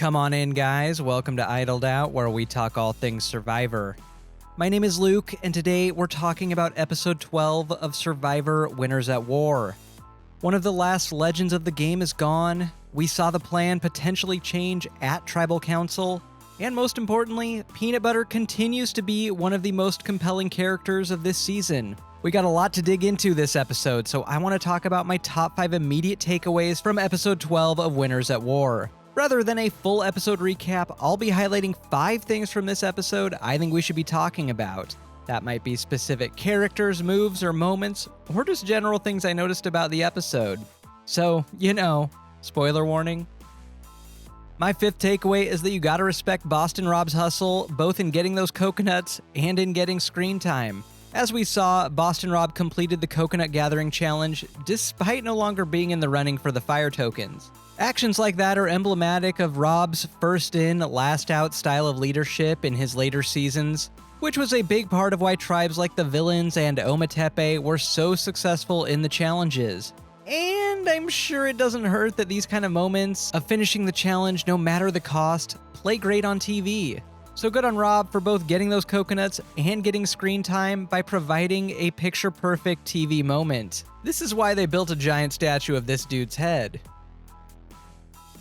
Come on in, guys. Welcome to Idled Out, where we talk all things Survivor. My name is Luke, and today we're talking about episode 12 of Survivor Winners at War. One of the last legends of the game is gone. We saw the plan potentially change at Tribal Council. And most importantly, Peanut Butter continues to be one of the most compelling characters of this season. We got a lot to dig into this episode, so I want to talk about my top 5 immediate takeaways from episode 12 of Winners at War. Rather than a full episode recap, I'll be highlighting 5 things from this episode I think we should be talking about. That might be specific characters, moves, or moments, or just general things I noticed about the episode. So, spoiler warning. My 5th takeaway is that you gotta respect Boston Rob's hustle, both in getting those coconuts and in getting screen time. As we saw, Boston Rob completed the coconut gathering challenge despite no longer being in the running for the fire tokens. Actions like that are emblematic of Rob's first in, last out style of leadership in his later seasons, which was a big part of why tribes like the Villains and Ometepe were so successful in the challenges. And I'm sure it doesn't hurt that these kind of moments of finishing the challenge, no matter the cost, play great on TV. So good on Rob for both getting those coconuts and getting screen time by providing a picture-perfect TV moment. This is why they built a giant statue of this dude's head.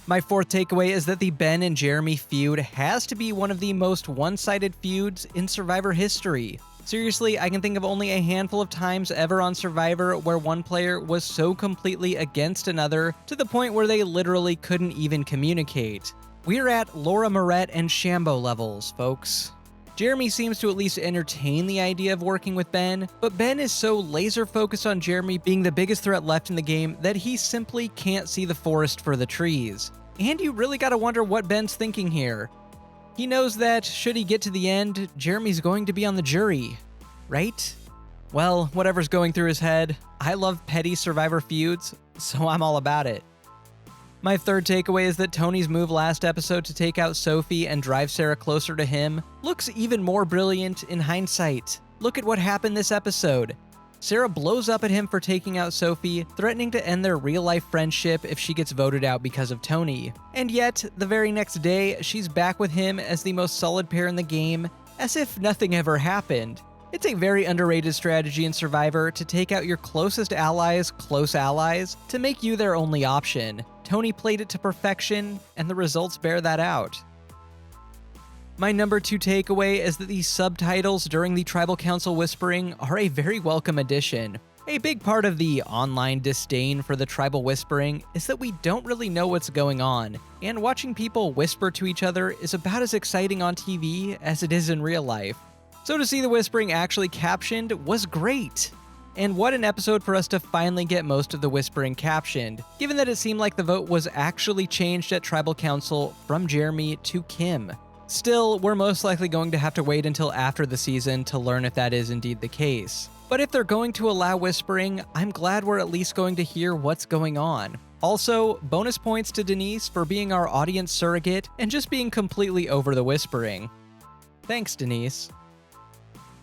My 4th takeaway is that the Ben and Jeremy feud has to be one of the most one-sided feuds in Survivor history. Seriously, I can think of only a handful of times ever on Survivor where one player was so completely against another to the point where they literally couldn't even communicate. We're at Laura Moret and Shambo levels, folks. Jeremy seems to at least entertain the idea of working with Ben, but Ben is so laser focused on Jeremy being the biggest threat left in the game that he simply can't see the forest for the trees. And you really gotta wonder what Ben's thinking here. He knows that, should he get to the end, Jeremy's going to be on the jury, right? Well, whatever's going through his head, I love petty Survivor feuds, so I'm all about it. My 3rd takeaway is that Tony's move last episode to take out Sophie and drive Sara closer to him looks even more brilliant in hindsight. Look at what happened this episode. Sara blows up at him for taking out Sophie, threatening to end their real-life friendship if she gets voted out because of Tony. And yet, the very next day, she's back with him as the most solid pair in the game, as if nothing ever happened. It's a very underrated strategy in Survivor to take out your closest allies' close allies to make you their only option. Tony played it to perfection, and the results bear that out. My number 2 takeaway is that the subtitles during the Tribal Council whispering are a very welcome addition. A big part of the online disdain for the tribal whispering is that we don't really know what's going on, and watching people whisper to each other is about as exciting on TV as it is in real life. So to see the whispering actually captioned was great. And what an episode for us to finally get most of the whispering captioned, given that it seemed like the vote was actually changed at Tribal Council from Jeremy to Kim. Still, we're most likely going to have to wait until after the season to learn if that is indeed the case. But if they're going to allow whispering, I'm glad we're at least going to hear what's going on. Also, bonus points to Denise for being our audience surrogate and just being completely over the whispering. Thanks, Denise.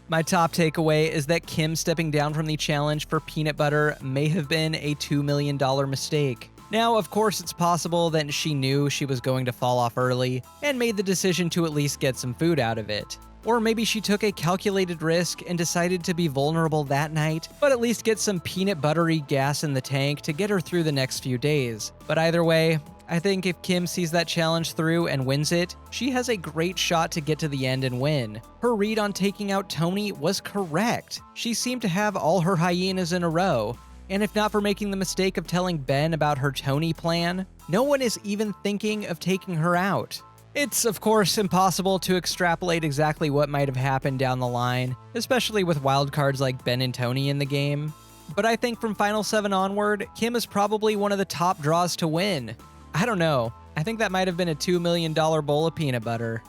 My top takeaway is that Kim stepping down from the challenge for Peanut Butter may have been a $2 million mistake. Now, of course, it's possible that she knew she was going to fall off early and made the decision to at least get some food out of it. Or maybe she took a calculated risk and decided to be vulnerable that night, but at least get some peanut buttery gas in the tank to get her through the next few days. But either way, I think if Kim sees that challenge through and wins it, she has a great shot to get to the end and win. Her read on taking out Tony was correct. She seemed to have all her hyenas in a row. And if not for making the mistake of telling Ben about her Tony plan, no one is even thinking of taking her out. It's, of course, impossible to extrapolate exactly what might have happened down the line, especially with wildcards like Ben and Tony in the game. But I think from Final 7 onward, Kim is probably one of the top draws to win. I don't know. I think that might have been a $2 million bowl of peanut butter.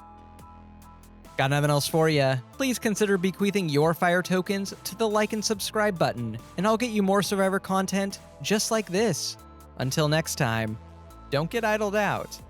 Got nothing else for ya? Please consider bequeathing your fire tokens to the like and subscribe button, and I'll get you more Survivor content just like this. Until next time, don't get idled out.